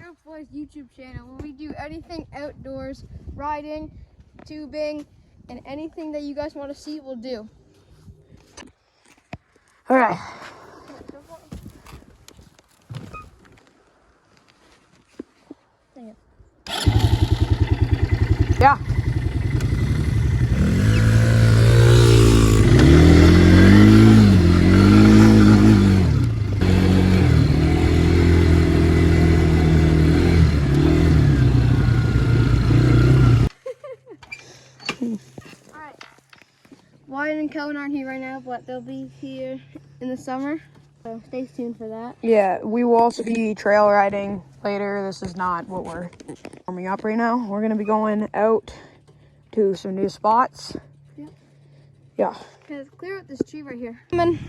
Surf Boys YouTube channel where we do anything outdoors, riding, tubing, and anything that you guys want to see, we'll do. All right. Yeah. Alright. Wyatt and Kellen aren't here right now, but they'll be here in the summer. So stay tuned for that. Yeah, we will also be trail riding later. This is not what we're warming up right now. We're gonna be going out to some new spots. Yep. Yeah. Okay, let's clear out this tree right here. Come in.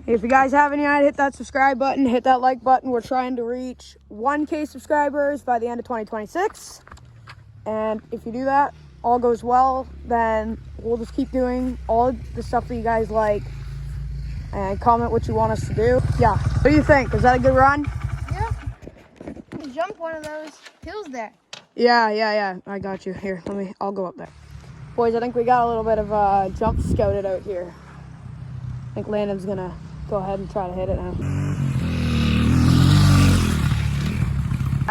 If you guys haven't yet, hit that subscribe button, hit that like button. We're trying to reach 1K subscribers by the end of 2026. And if you do that, all goes well, then we'll just keep doing all the stuff that you guys like. And comment what you want us to do. Yeah. What do you think? Is that a good run? Yeah. You jump one of those hills there. Yeah. I got you. Here, I'll go up there. Boys, I think we got a little bit of jump scouted out here. I think Landon's gonna go ahead and try to hit it now.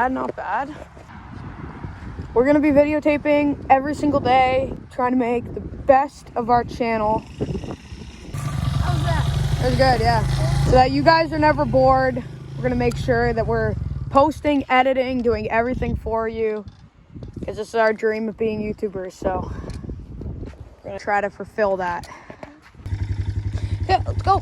Not bad. We're gonna be videotaping every single day, trying to make the best of our channel. How's that? It was good, yeah. So that you guys are never bored. We're gonna make sure that we're posting, editing, doing everything for you. Because this is our dream of being YouTubers, so we're gonna try to fulfill that. Okay, let's go.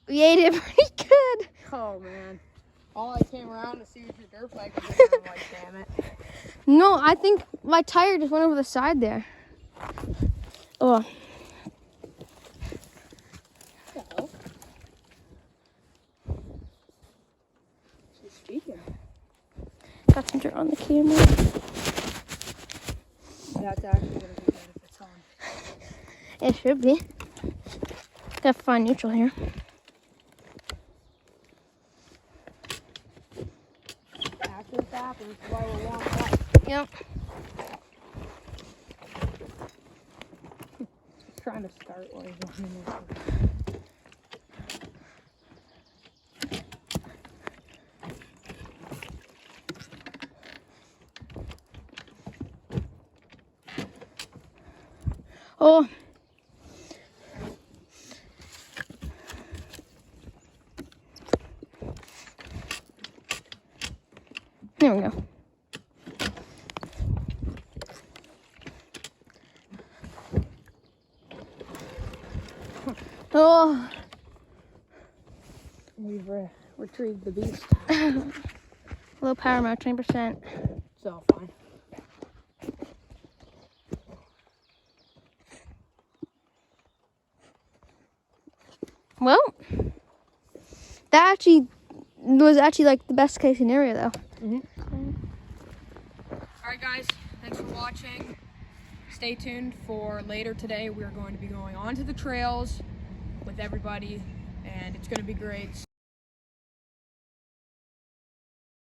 We ate it pretty good. Oh man. All I came around to see was your dirt bike was there. I'm like, damn it. No, I think my tire just went over the side there. Oh. So, she's speaking. Got some dirt on the camera. That's actually gonna be good if it's on. It should be. Got to find neutral here. Actually, happens while we're warming up. Yep. Trying to start while he's warming up. Oh. There we go. Oh. We've retrieved the beast. Low power mode, 20%. It's all fine. Well, that actually was like the best case scenario though. Alright guys, thanks for watching. stay tuned for later today. We're going to be going onto the trails with everybody, and it's going to be great.